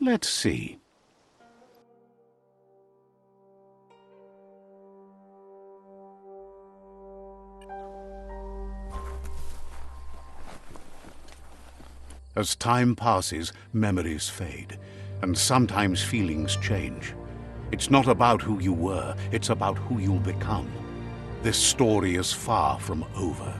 Let's see. As time passes, memories fade, and sometimes feelings change. It's not about who you were, it's about who you'll become. This story is far from over.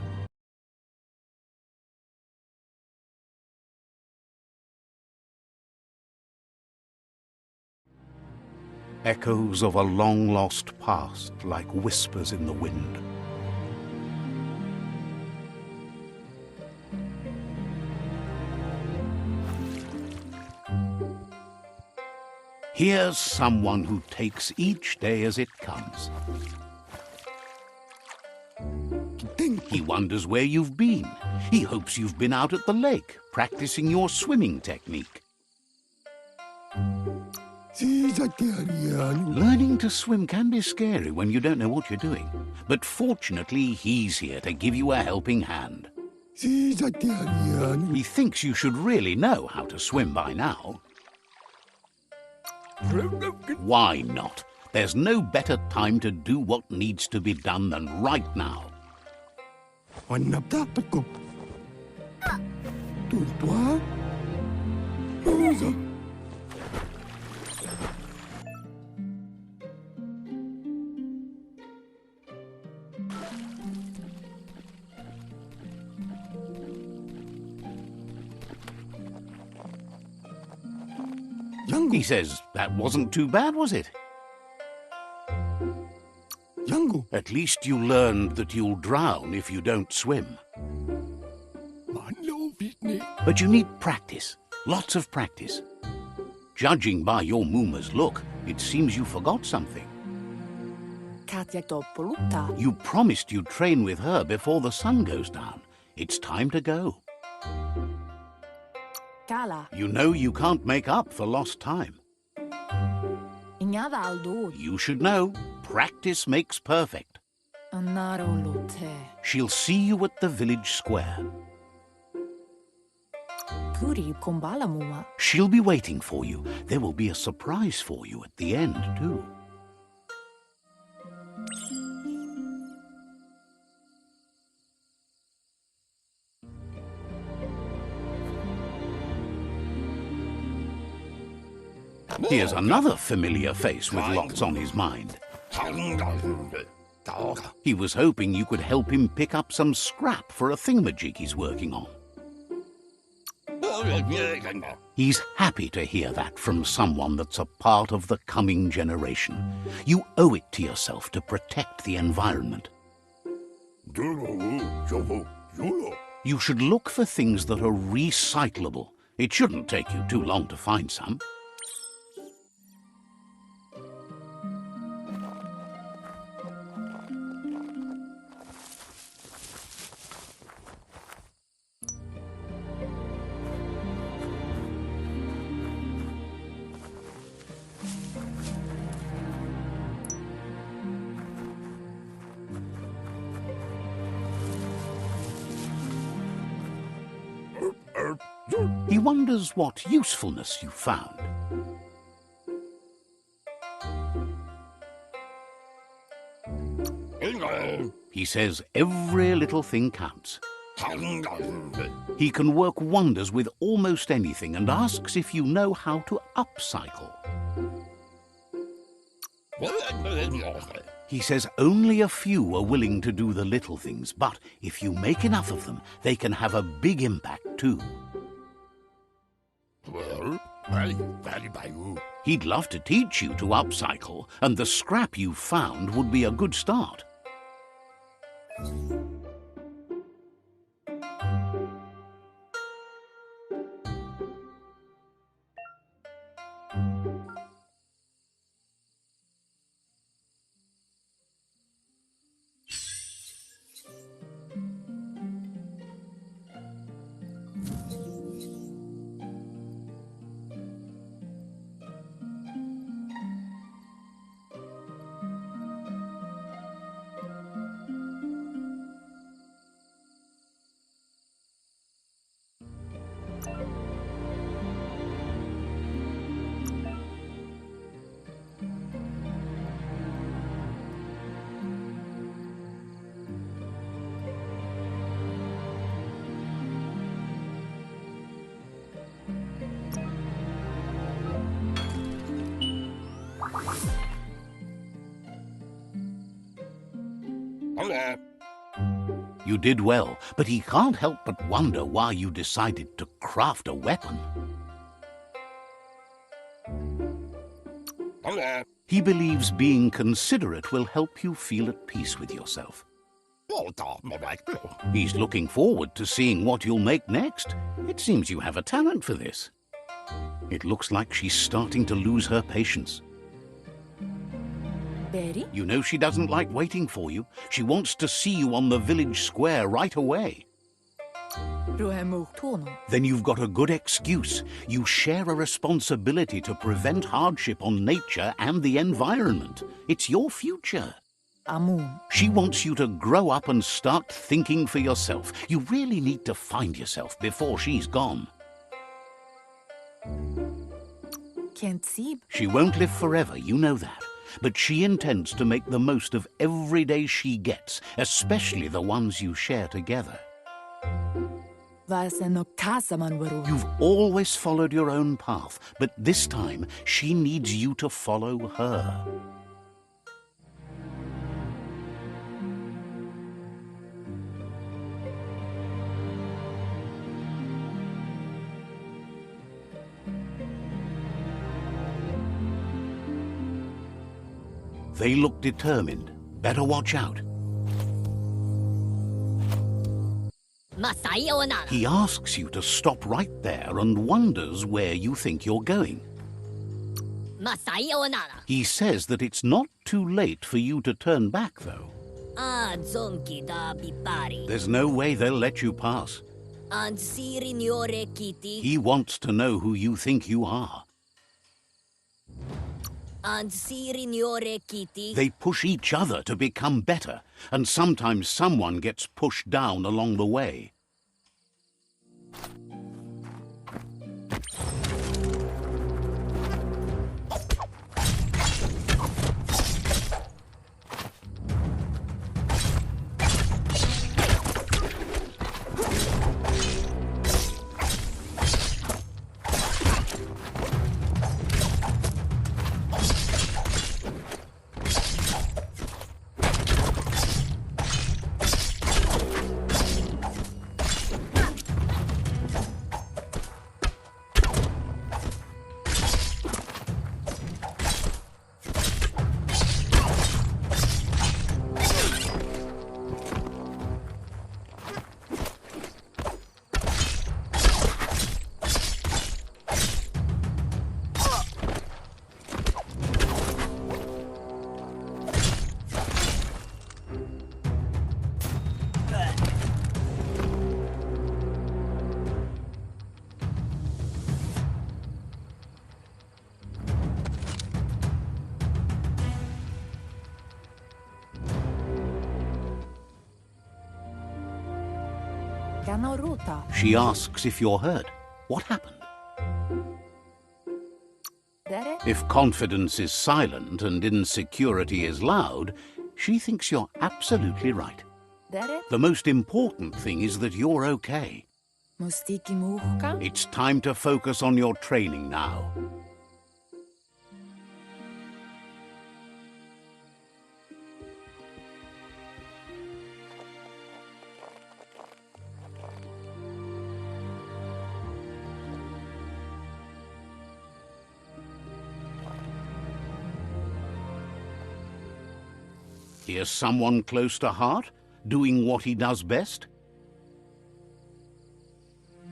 Echoes of a long-lost past, like whispers in the wind. Here's someone who takes each day as it comes. He wonders where you've been. He hopes you've been out at the lake, practicing your swimming technique. Learning to swim can be scary when you don't know what you're doing. But fortunately, he's here to give you a helping hand. He thinks you should really know how to swim by now. Why not? There's no better time to do what needs to be done than right now. He says, that wasn't too bad, was it? At least you learned that you'll drown if you don't swim. But you need practice, lots of practice. Judging by your Muma's look, it seems you forgot something. You promised you'd train with her before the sun goes down. It's time to go. You know you can't make up for lost time. You should know, practice makes perfect. She'll see you at the village square. She'll be waiting for you. There will be a surprise for you at the end, too. Here's another familiar face with lots on his mind. He was hoping you could help him pick up some scrap for a thingamajig he's working on. He's happy to hear that from someone that's a part of the coming generation. You owe it to yourself to protect the environment. You should look for things that are recyclable. It shouldn't take you too long to find some. He wonders what usefulness you found. He says every little thing counts. He can work wonders with almost anything and asks if you know how to upcycle. He says only a few are willing to do the little things, but if you make enough of them, they can have a big impact too. He'd love to teach you to upcycle, and the scrap you found would be a good start. You did well, but he can't help but wonder why you decided to craft a weapon. He believes being considerate will help you feel at peace with yourself. He's looking forward to seeing what you'll make next. It seems you have a talent for this. It looks like she's starting to lose her patience. Berry? You know she doesn't like waiting for you. She wants to see you on the village square right away. Then you've got a good excuse. You share a responsibility to prevent hardship on nature and the environment. It's your future. She wants you to grow up and start thinking for yourself. You really need to find yourself before she's gone. She won't live forever, you know that. But she intends to make the most of every day she gets, especially the ones you share together. You've always followed your own path, but this time she needs you to follow her. They look determined. Better watch out. He asks you to stop right there and wonders where you think you're going. He says that it's not too late for you to turn back, though. There's no way they'll let you pass. He wants to know who you think you are. They push each other to become better, and sometimes someone gets pushed down along the way. She asks if you're hurt. What happened? If confidence is silent and insecurity is loud, she thinks you're absolutely right. The most important thing is that you're okay. It's time to focus on your training now. Here's someone close to heart, doing what he does best.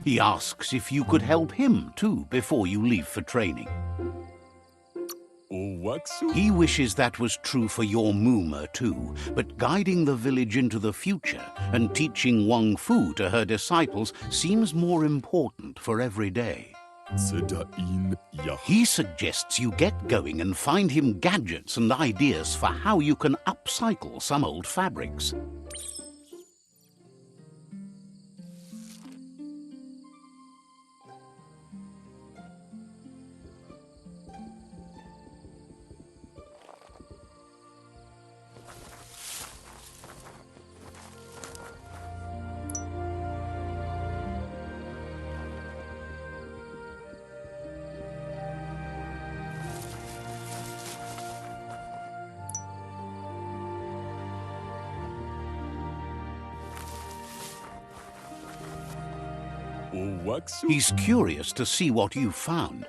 He asks if you could help him, too, before you leave for training. He wishes that was true for your Moomer, too, but guiding the village into the future and teaching Wang Fu to her disciples seems more important for every day. He suggests you get going and find him gadgets and ideas for how you can upcycle some old fabrics. He's curious to see what you've found.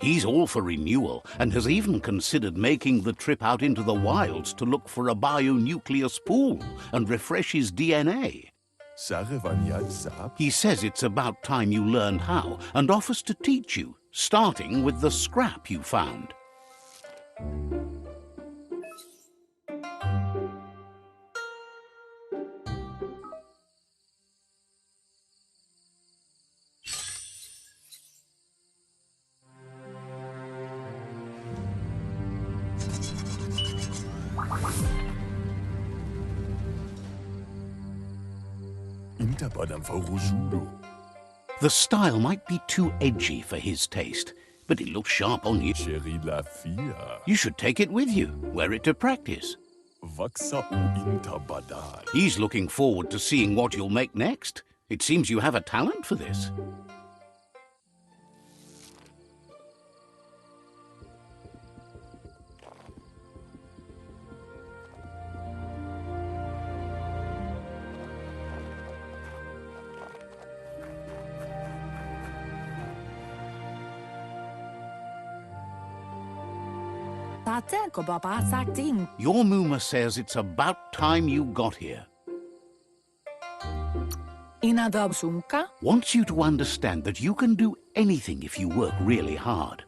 He's all for renewal and has even considered making the trip out into the wilds to look for a bionucleus pool and refresh his DNA. He says it's about time you learned how and offers to teach you, starting with the scrap you found. The style might be too edgy for his taste, but it looks sharp on you. You should take it with you, wear it to practice. He's looking forward to seeing what you'll make next. It seems you have a talent for this. Your Muma says it's about time you got here. Wants you to understand that you can do anything if you work really hard.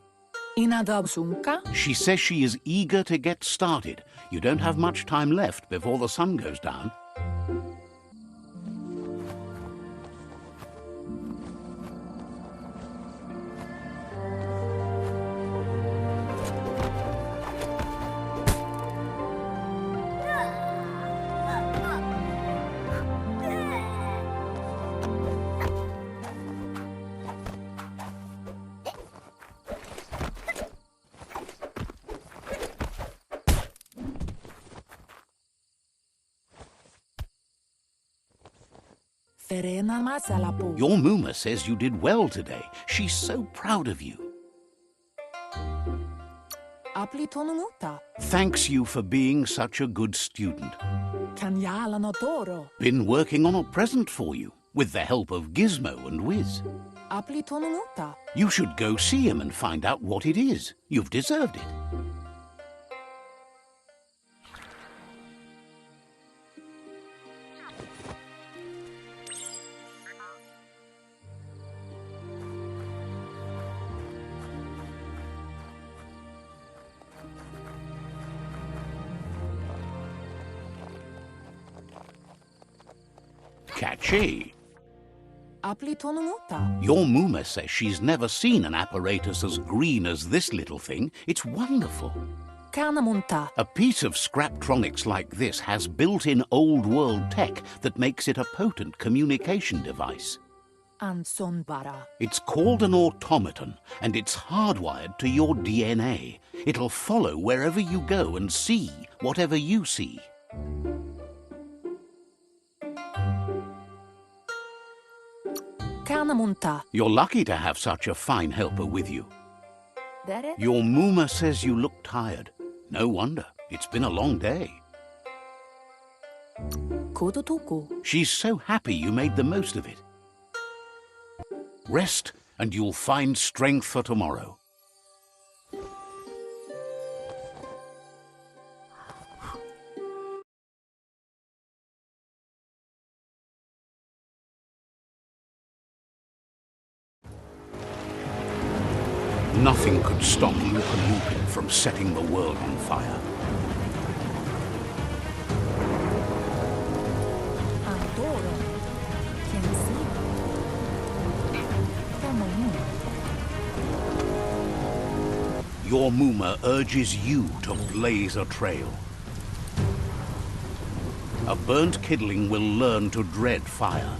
She says she is eager to get started. You don't have much time left before the sun goes down. Your Muma says you did well today. She's so proud of you. Thanks you for being such a good student. Been working on a present for you, with the help of Gizmo and Wiz. You should go see him and find out what it is. You've deserved it. Catchy. Your Muma says she's never seen an apparatus as green as this little thing. It's wonderful. A piece of Scraptronics like this has built-in old-world tech that makes it a potent communication device. It's called an automaton, and it's hardwired to your DNA. It'll follow wherever you go and see whatever you see. You're lucky to have such a fine helper with you. Your Muma says you look tired. No wonder. It's been a long day. She's so happy you made the most of it. Rest, and you'll find strength for tomorrow. Nothing could stop Lupin from setting the world on fire. Your Muma urges you to blaze a trail. A burnt kidling will learn to dread fire.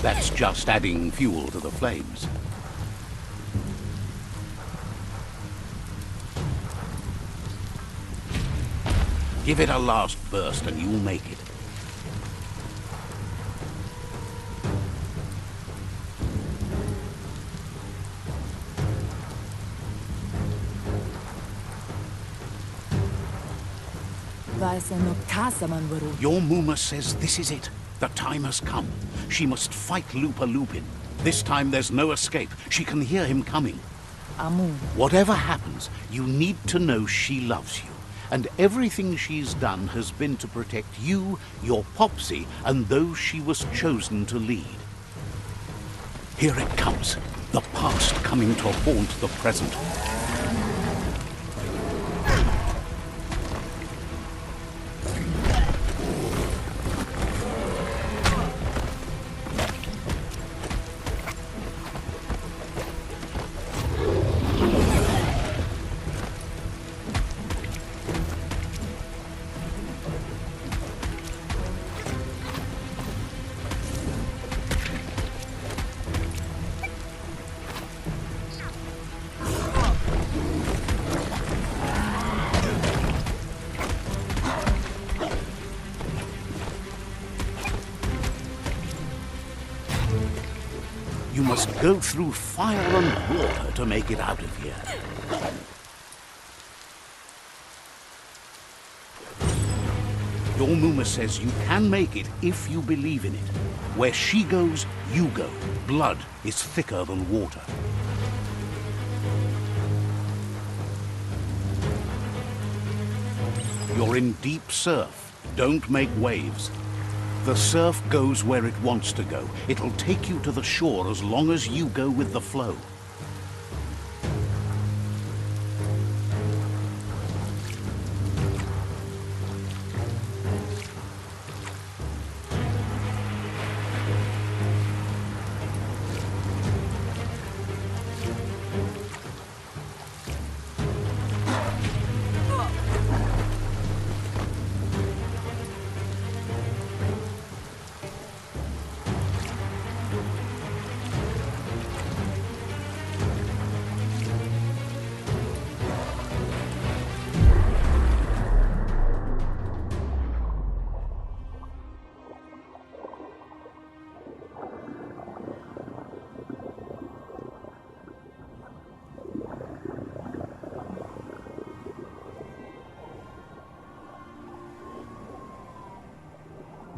That's just adding fuel to the flames. Give it a last burst and you'll make it. Your Muma says this is it. The time has come. She must fight Lupa Lupin. This time there's no escape. She can hear him coming. Whatever happens, you need to know she loves you. And everything she's done has been to protect you, your Popsy, and those she was chosen to lead. Here it comes. The past coming to haunt the present. You must go through fire and water to make it out of here. Your Muma says you can make it if you believe in it. Where she goes, you go. Blood is thicker than water. You're in deep surf. Don't make waves. The surf goes where it wants to go. It'll take you to the shore as long as you go with the flow.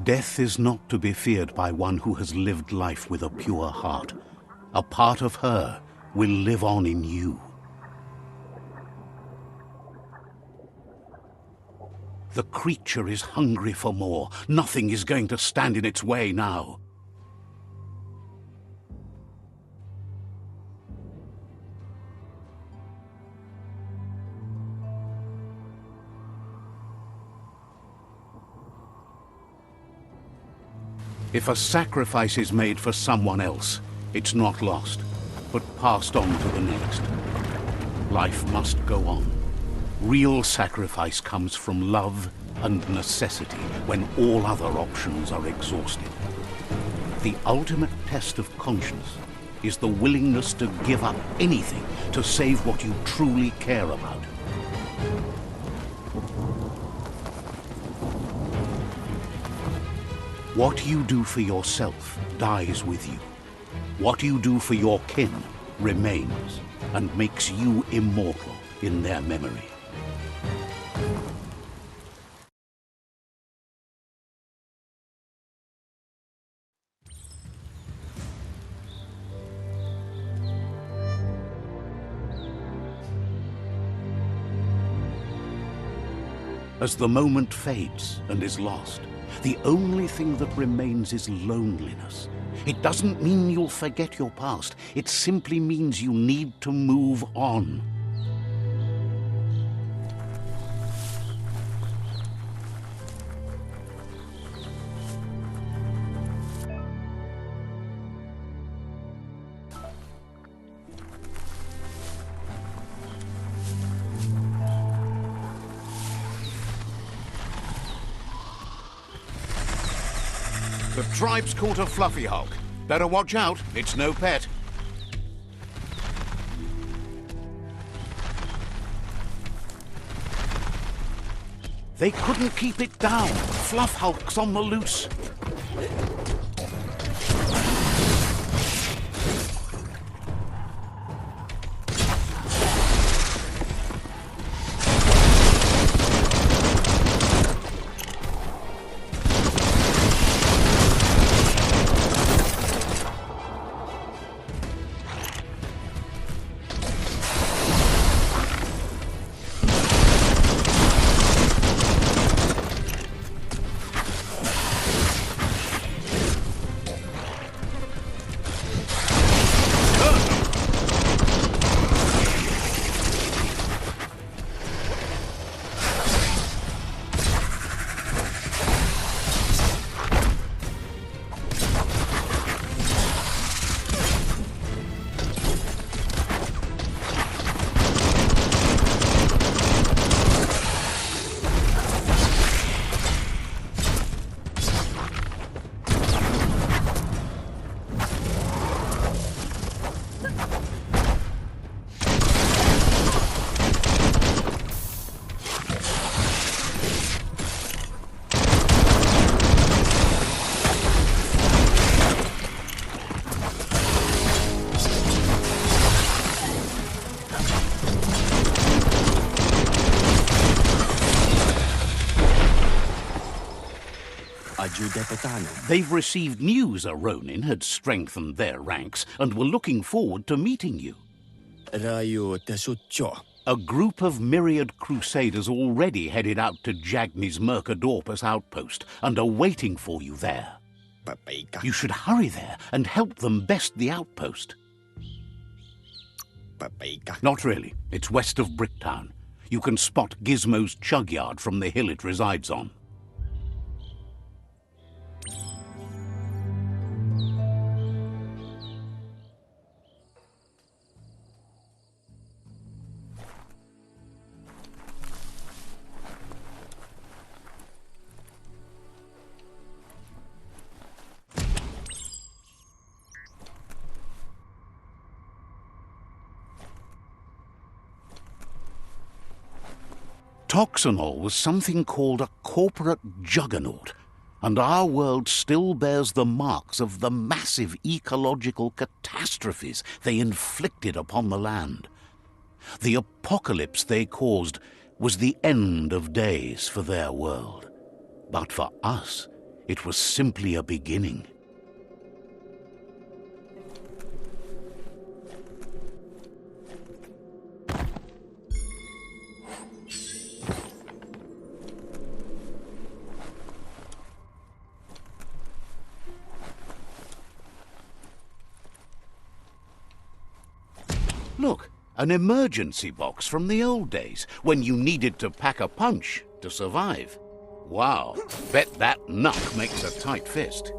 Death is not to be feared by one who has lived life with a pure heart. A part of her will live on in you. The creature is hungry for more. Nothing is going to stand in its way now. If a sacrifice is made for someone else, it's not lost, but passed on to the next. Life must go on. Real sacrifice comes from love and necessity when all other options are exhausted. The ultimate test of conscience is the willingness to give up anything to save what you truly care about. What you do for yourself dies with you. What you do for your kin remains and makes you immortal in their memory. As the moment fades and is lost, the only thing that remains is loneliness. It doesn't mean you'll forget your past. It simply means you need to move on. The tribe's caught a fluffy hulk. Better watch out, it's no pet. They couldn't keep it down. Fluff hulk's on the loose. ajuda petani. They've received news a Ronin had strengthened their ranks and were looking forward to meeting you. Rayo tesutjo. A group of myriad crusaders already headed out to Jagni's Mercadorpus outpost and are waiting for you there. Papaika. You should hurry there and help them best the outpost. Papaika. Not really. It's west of Bricktown. You can spot Gizmo's chug yard from the hill it resides on. Toxanol was something called a corporate juggernaut, and our world still bears the marks of the massive ecological catastrophes they inflicted upon the land. The apocalypse they caused was the end of days for their world. But for us, it was simply a beginning. Look, an emergency box from the old days, when you needed to pack a punch to survive. Wow, bet that knuck makes a tight fist.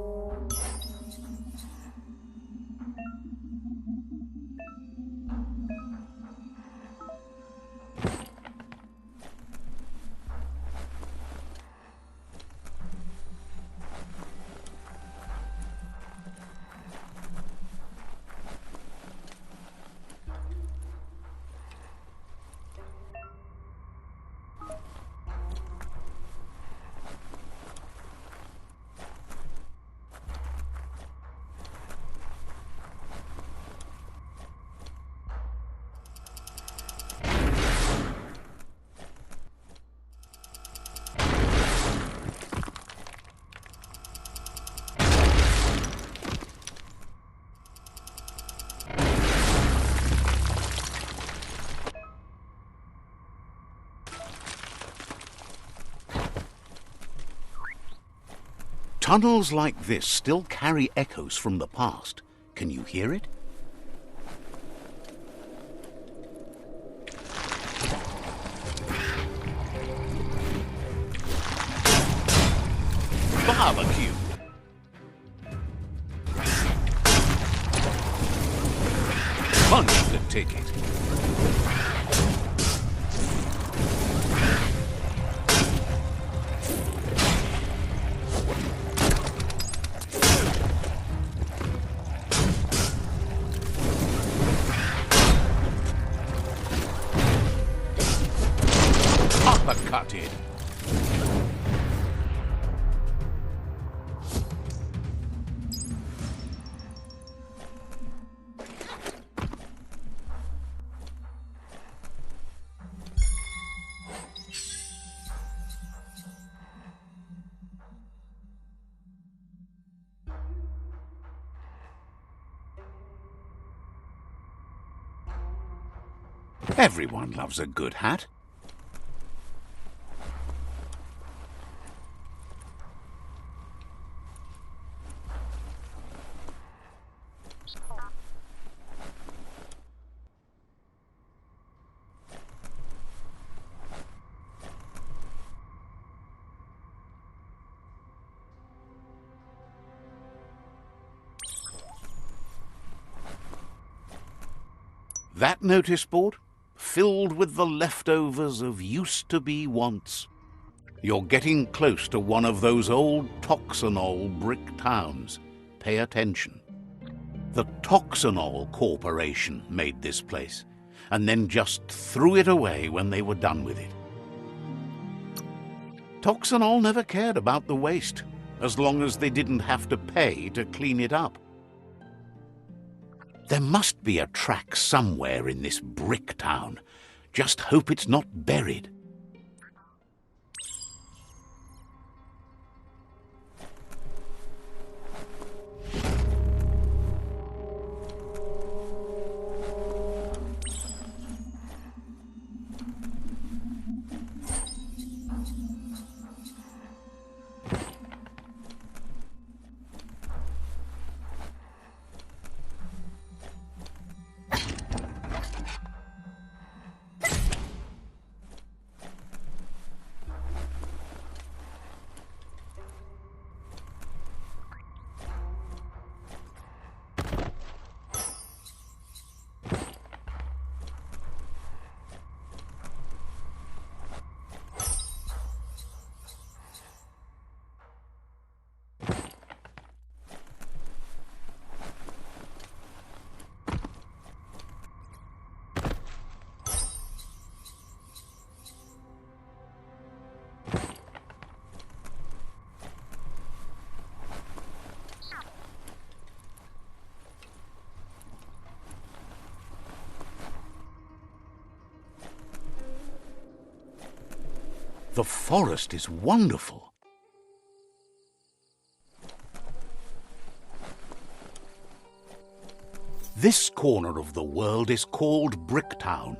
Tunnels like this still carry echoes from the past. Can you hear it? Barbecue! Punch the ticket. Uppercutted. Everyone loves a good hat. That notice board? Filled with the leftovers of used-to-be wants. You're getting close to one of those old Toxanol brick towns. Pay attention. The Toxanol Corporation made this place, and then just threw it away when they were done with it. Toxanol never cared about the waste, as long as they didn't have to pay to clean it up. There must be a track somewhere in this brick town. Just hope it's not buried. The forest is wonderful. This corner of the world is called Bricktown.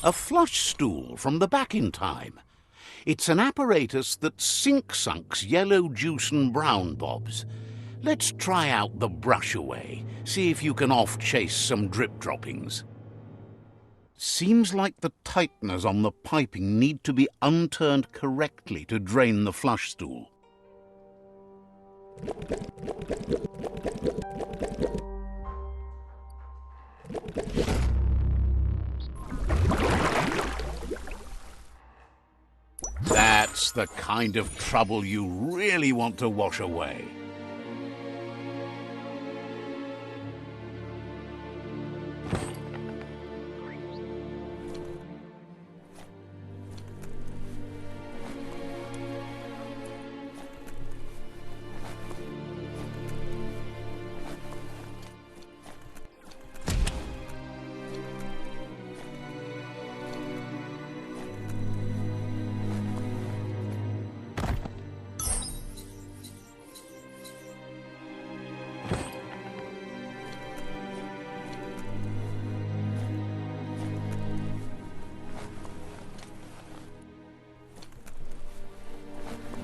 A flush stool from the back in time. It's an apparatus that sink-sunks yellow juice and brown bobs. Let's try out the brush away, see if you can off-chase some drip droppings. Seems like the tighteners on the piping need to be unturned correctly to drain the flush stool. That's the kind of trouble you really want to wash away.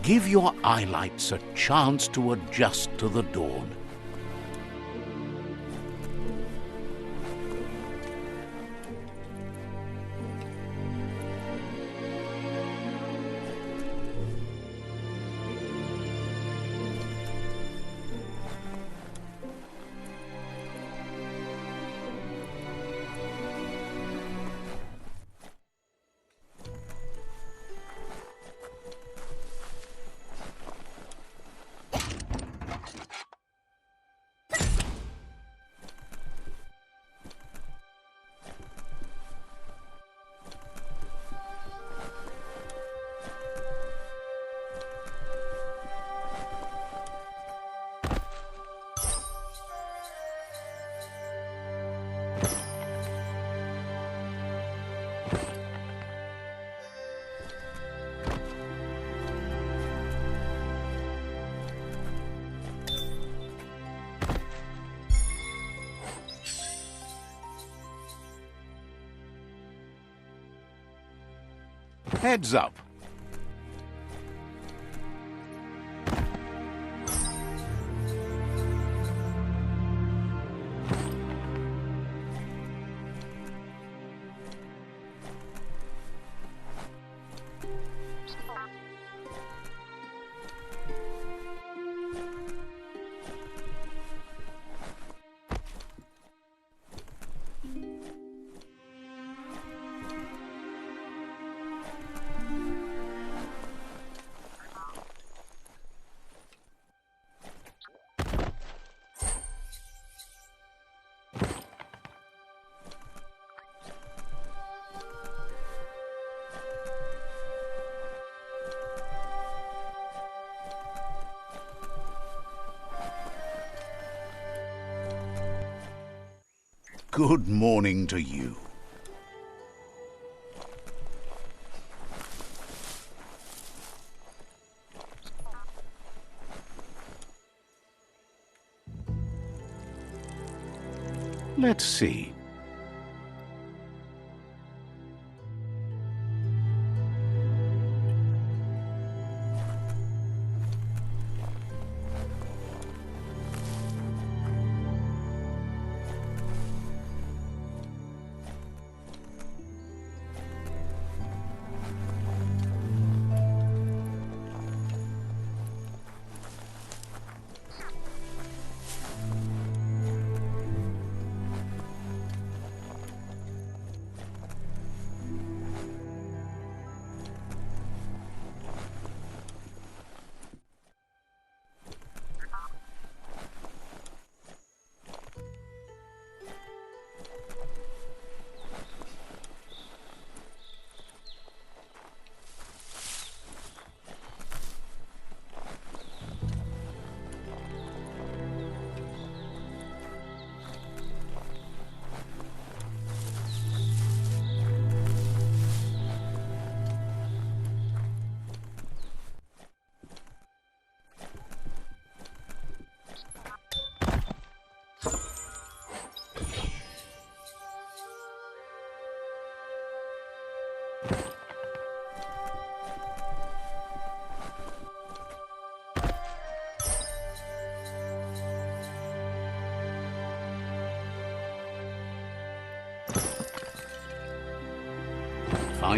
Give your eyelights a chance to adjust to the dawn. Heads up. Good morning to you. Let's see.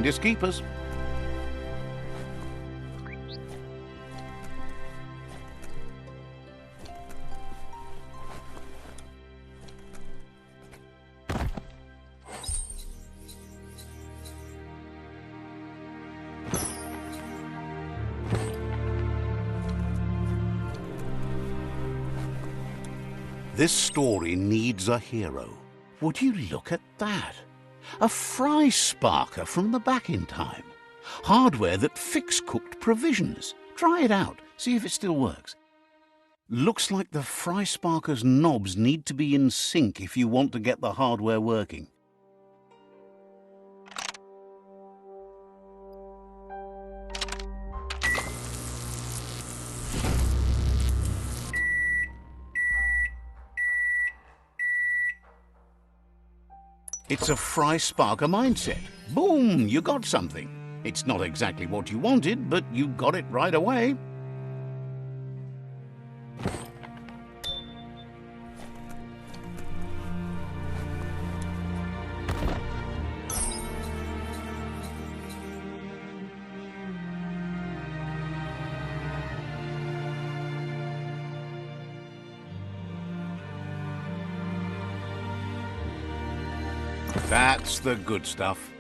Finders keepers. This story needs a hero. Would you look at that? A fry sparker from the back in time. Hardware that fix-cooked provisions. Try it out. See if it still works. Looks like the fry sparker's knobs need to be in sync if you want to get the hardware working. It's a fry sparker mindset. Boom, you got something. It's not exactly what you wanted, but you got it right away. That's the good stuff.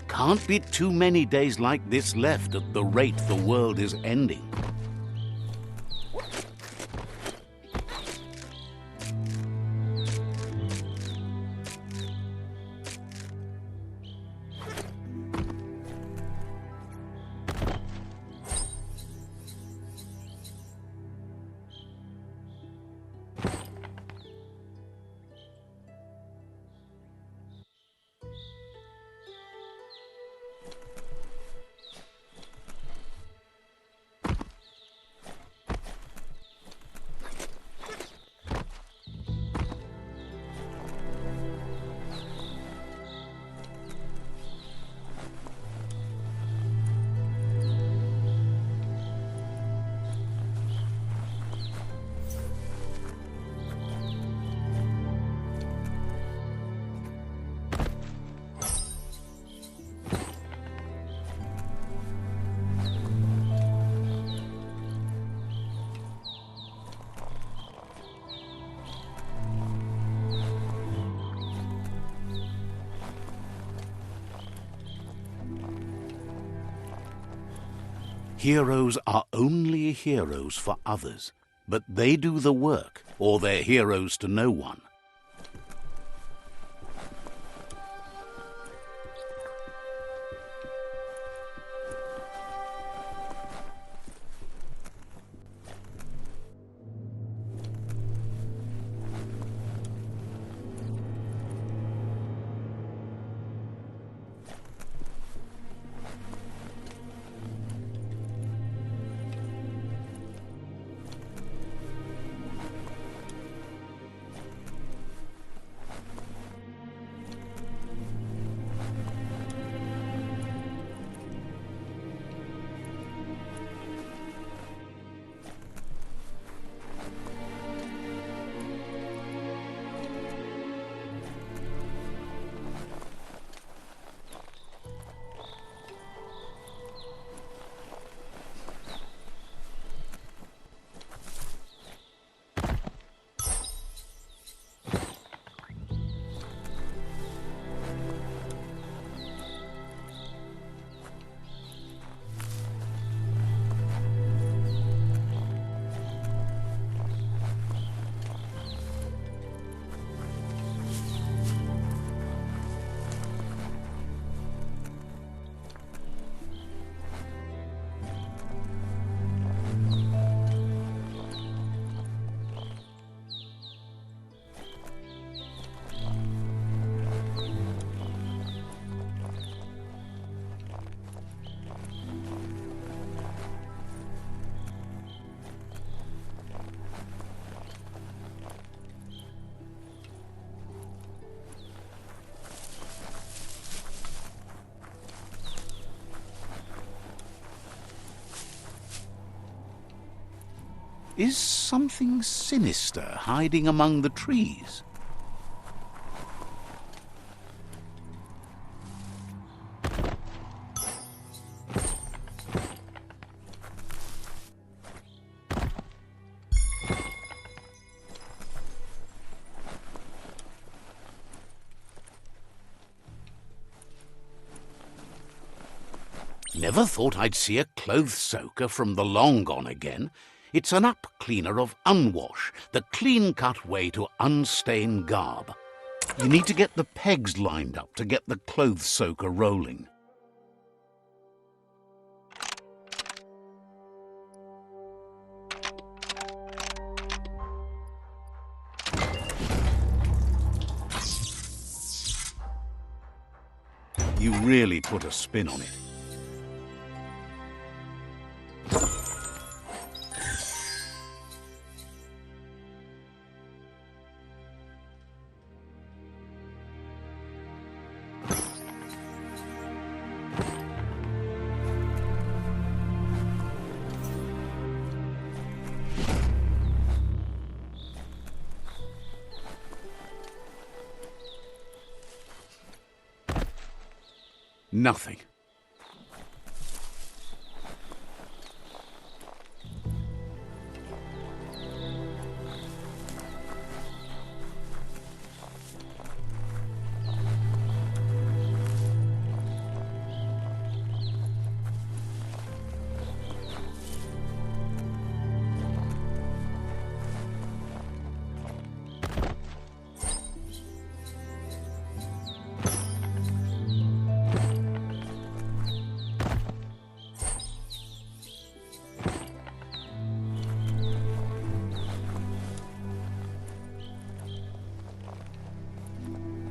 Can't be too many days like this left at the rate the world is ending. Heroes are only heroes for others, but they do the work, or they're heroes to no one. Is something sinister hiding among the trees? Never thought I'd see a clothes soaker from the long gone again. It's an up cleaner of unwash, the clean-cut way to unstain garb. You need to get the pegs lined up to get the clothes soaker rolling. You really put a spin on it. Nothing.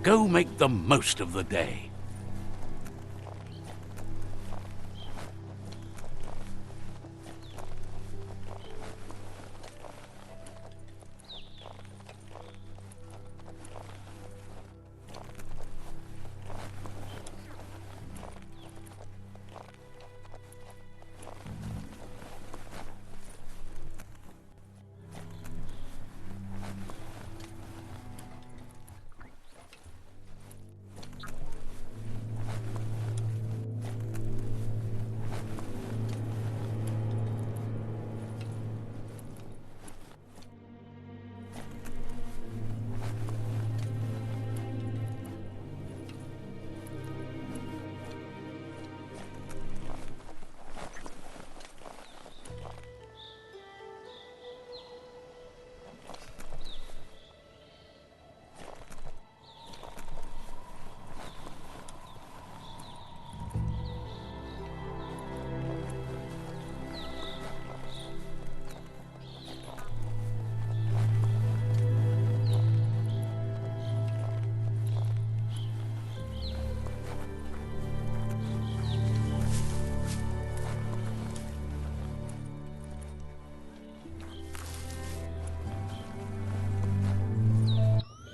Go make the most of the day.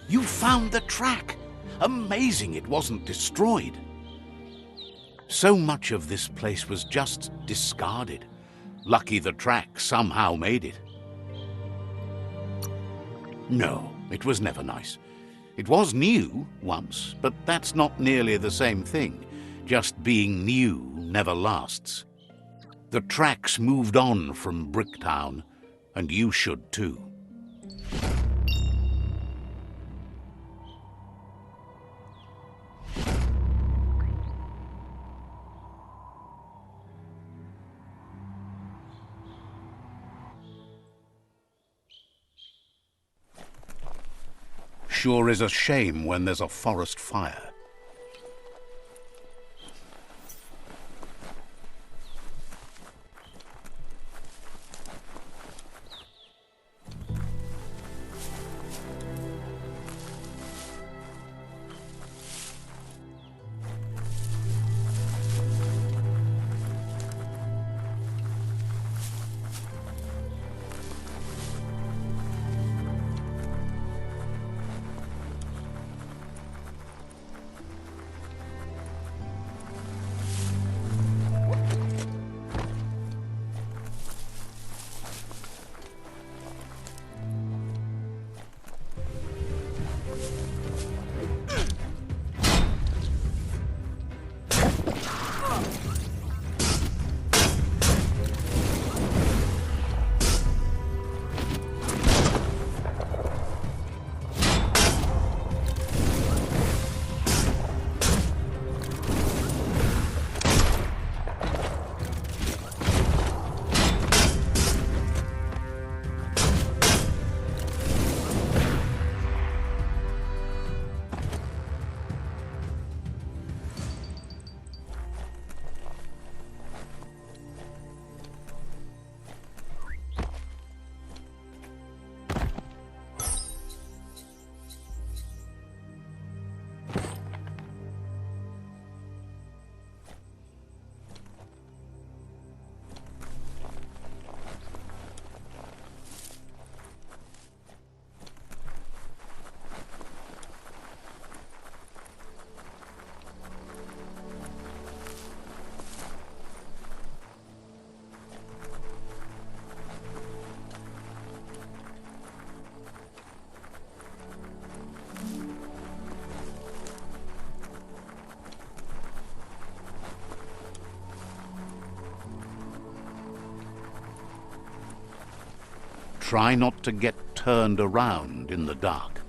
You found the track! Amazing it wasn't destroyed. So much of this place was just discarded. Lucky the track somehow made it. No, it was never nice. It was new once, but that's not nearly the same thing. Just being new never lasts. The tracks moved on from Bricktown, and you should too. Sure is a shame when there's a forest fire. Try not to get turned around in the dark.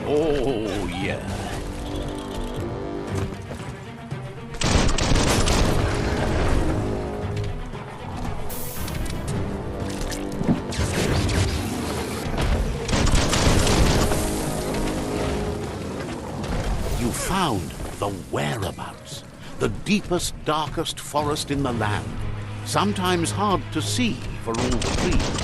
Oh, yeah. You found the whereabouts, the deepest, darkest forest in the land, sometimes hard to see for all the trees.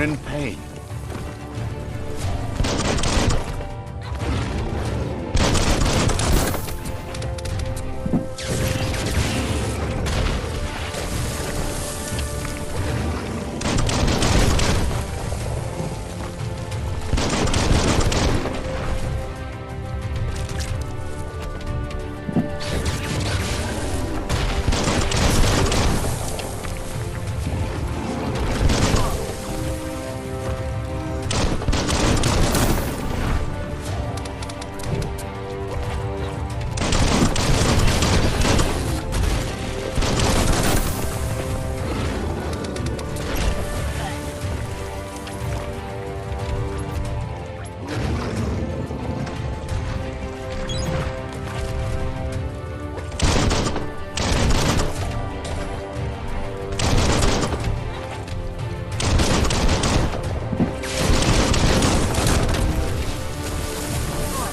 In pain.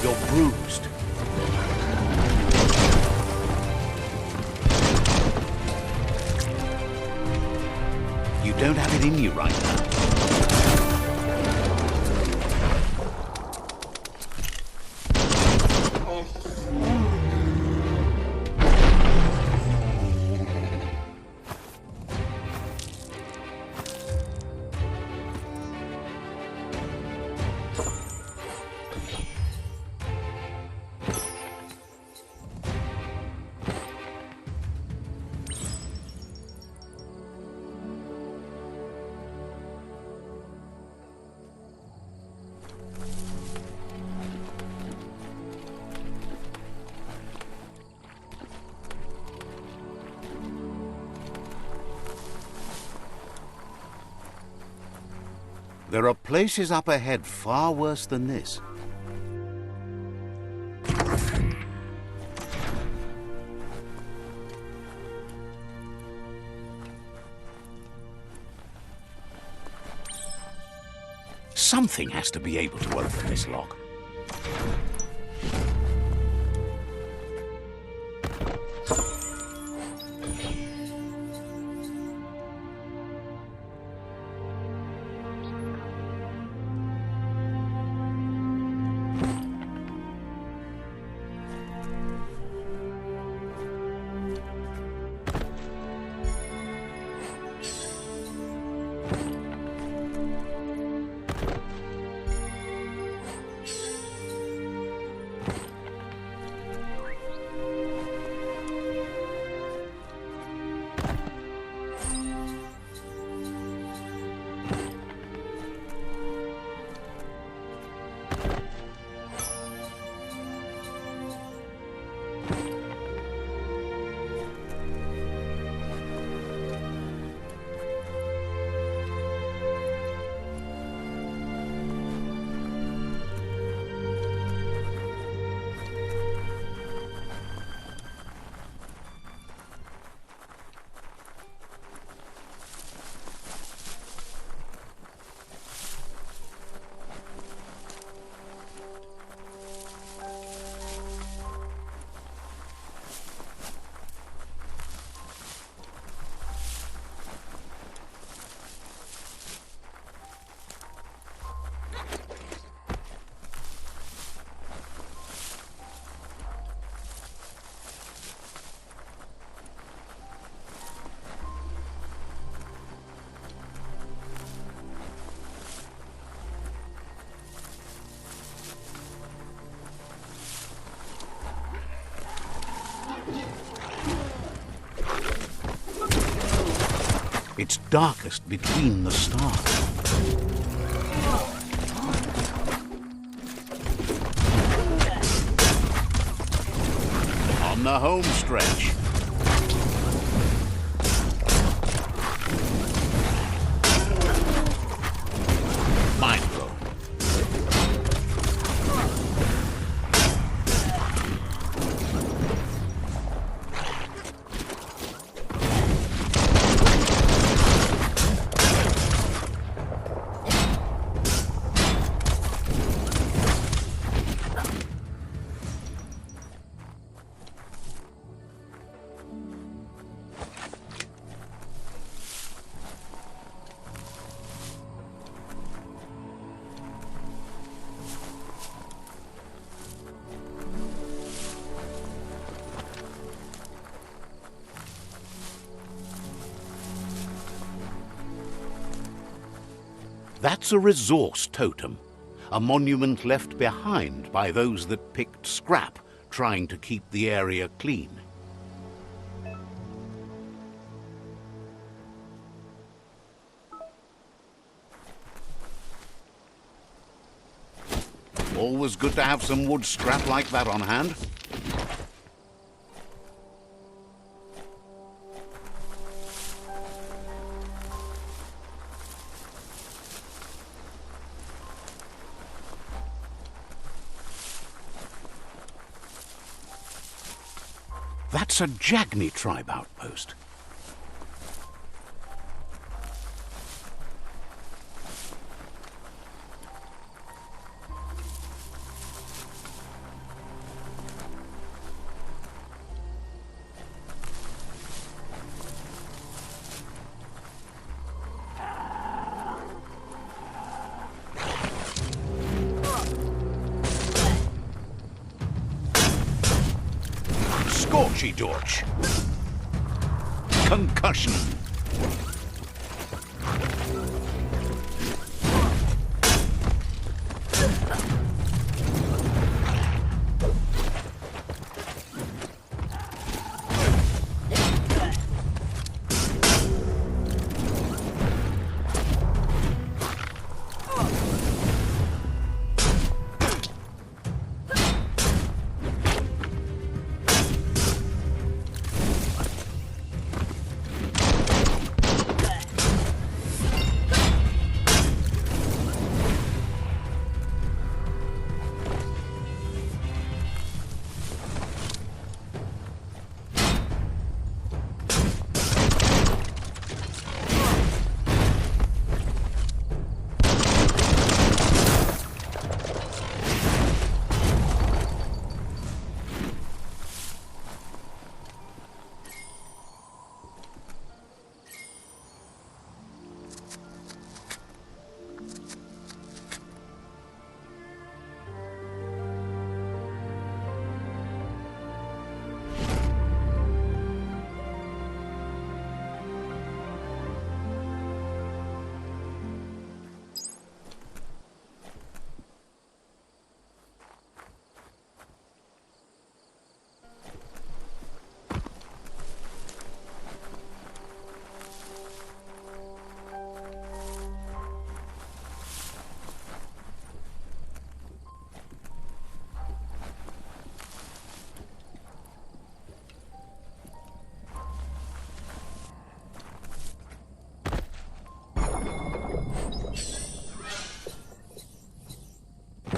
You're bruised. You don't have it in you right now. There are places up ahead far worse than this. Something has to be able to open this lock. It's darkest between the stars. On the home stretch. Mind blown. That's a resource totem, a monument left behind by those that picked scrap, trying to keep the area clean. Always good to have some wood scrap like that on hand. That's a Jagni tribe outpost. Scorchy Dorch. Concussion.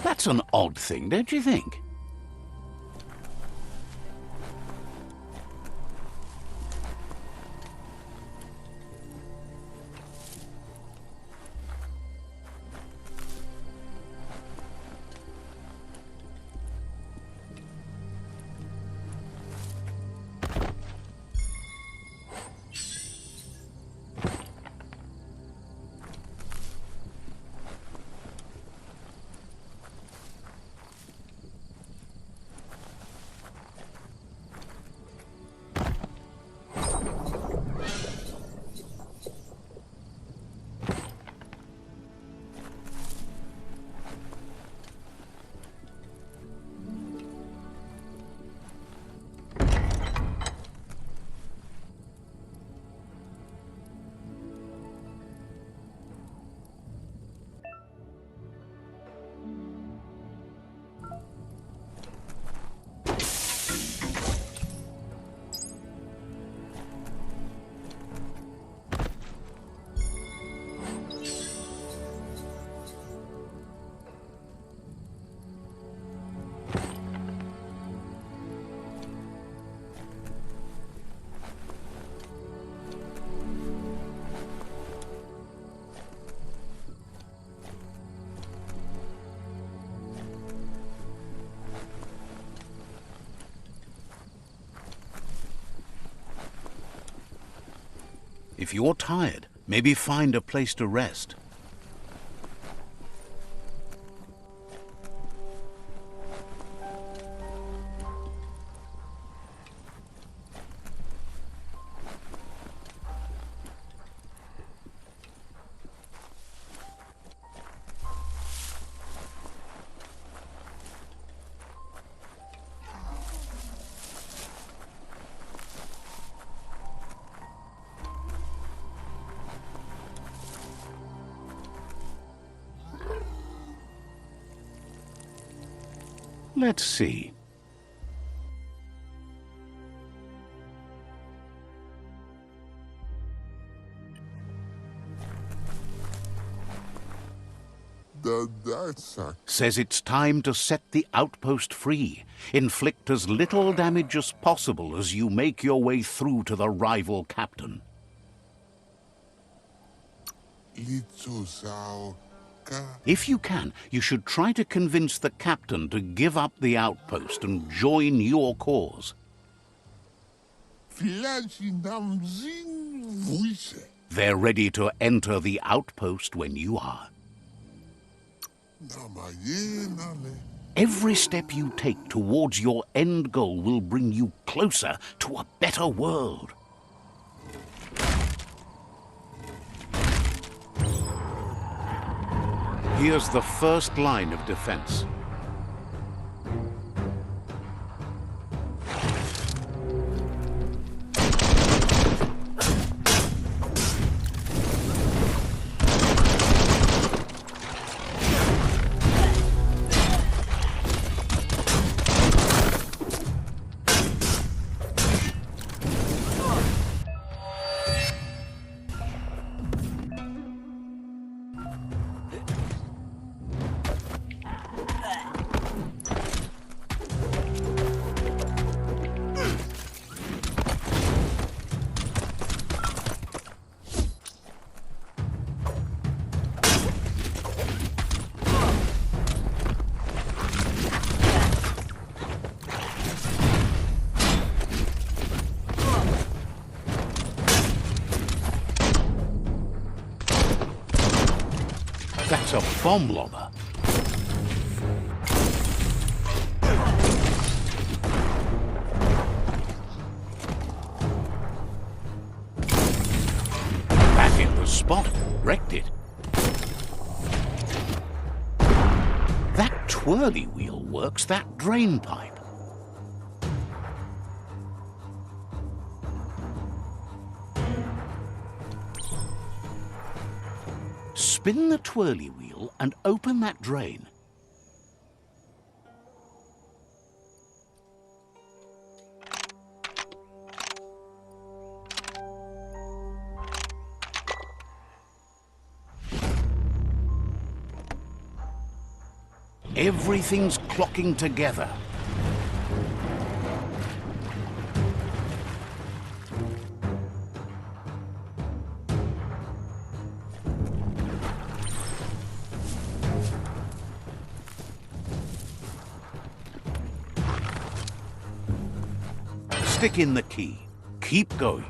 That's an odd thing, don't you think? If you're tired, maybe find a place to rest. Let's see. Says it's time to set the outpost free. Inflict as little damage as possible as you make your way through to the rival captain. If you can, you should try to convince the captain to give up the outpost and join your cause. They're ready to enter the outpost when you are. Every step you take towards your end goal will bring you closer to a better world. Here's the first line of defense. That's a bomb lobber. Back in the spot, wrecked it. That twirly wheel works that drain pipe. Spin the twirly wheel and open that drain. Everything's clocking together. Stick in the key. Keep going.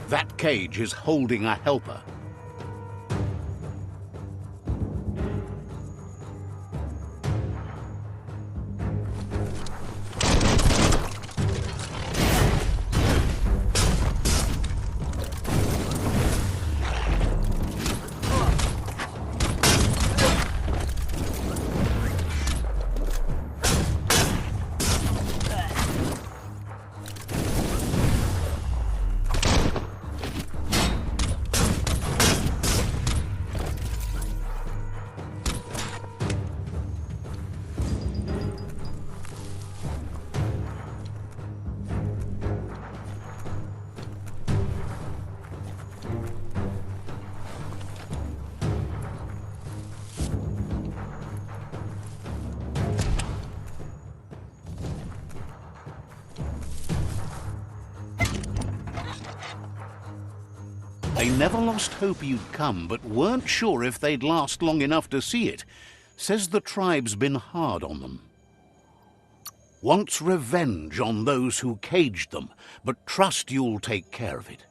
That cage is holding a helper. They never lost hope you'd come, but weren't sure if they'd last long enough to see it. Says the tribe's been hard on them. wants revenge on those who caged them, but trust you'll take care of it.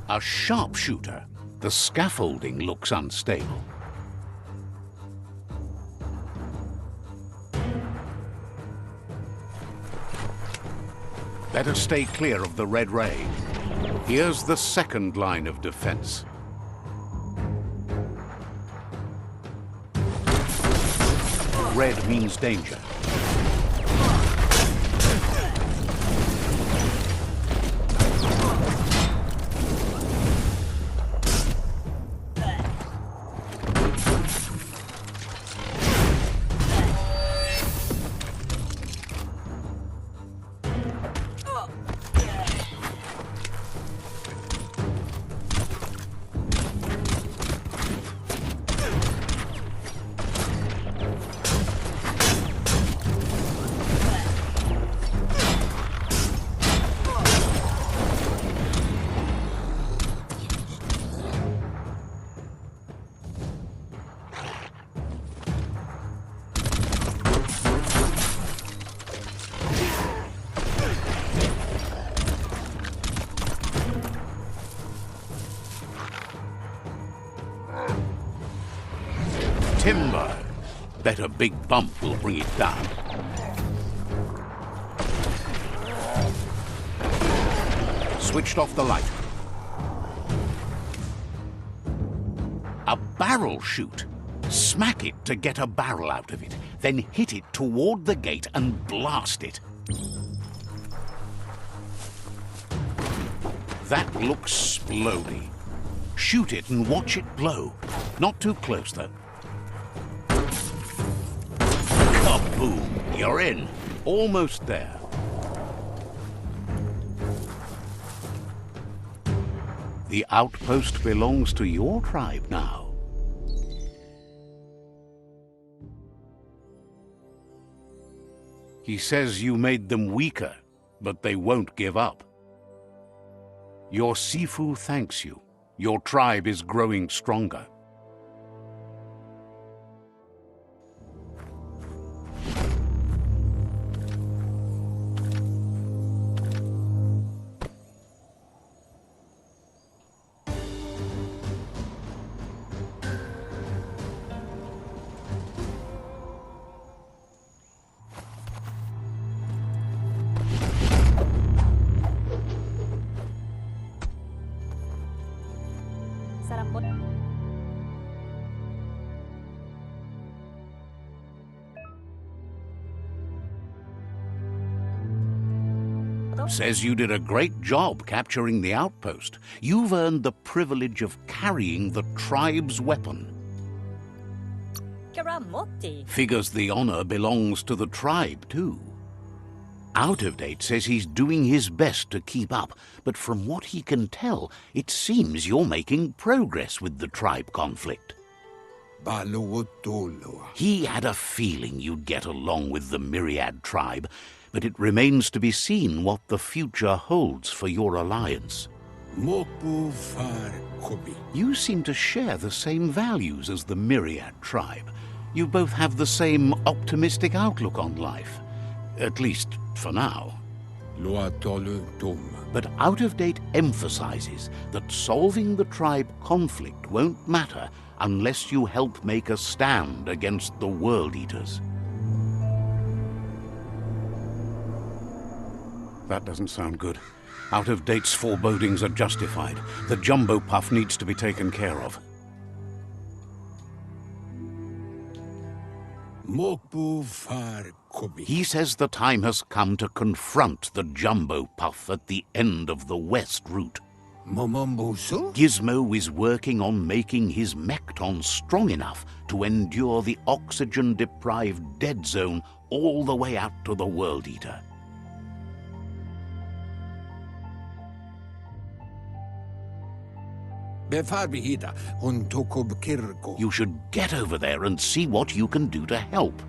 A sharpshooter. The scaffolding looks unstable. Better stay clear of the red ray. Here's the second line of defense. Red means danger. Timber. Bet a big bump will bring it down. Switched off the light. A barrel shoot. Smack it to get a barrel out of it, then hit it toward the gate and blast it. That looks splody. Shoot it and watch it blow. Not too close, though. Kaboom! You're in. Almost there. The outpost belongs to your tribe now. He says you made them weaker, but they won't give up. Your Sifu thanks you. Your tribe is growing stronger. Says you did a great job capturing the outpost. You've earned the privilege of carrying the tribe's weapon. Figures the honor belongs to the tribe, too. Out of Date says he's doing his best to keep up, but from what he can tell, it seems you're making progress with the tribe conflict. He had a feeling you'd get along with the Myriad tribe, but it remains to be seen what the future holds for your alliance. You seem to share the same values as the Myriad tribe. You both have the same optimistic outlook on life. At least, for now. But Out of Date emphasizes that solving the tribe conflict won't matter unless you help make a stand against the World Eaters. That doesn't sound good. Out of Date's forebodings are justified. The jumbo puff needs to be taken care of. Mopu far kobi. He says the time has come to confront the jumbo puff at the end of the west route. Momombusu? Gizmo is working on making his Mekton strong enough to endure the oxygen-deprived dead zone all the way out to the World Eater. Befarbihida untokob kirko. You should get over there and see what you can do to help.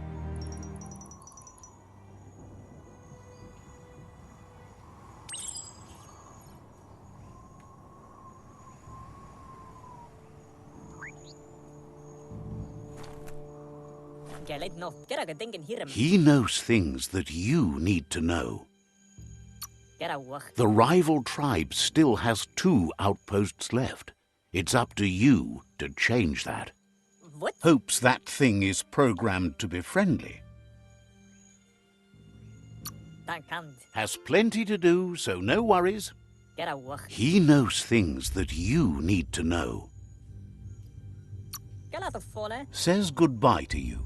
He knows things that you need to know. The rival tribe still has 2 outposts left. It's up to you to change that. What? Hopes that thing is programmed to be friendly. Has plenty to do, so no worries. He knows things that you need to know. Says goodbye to you.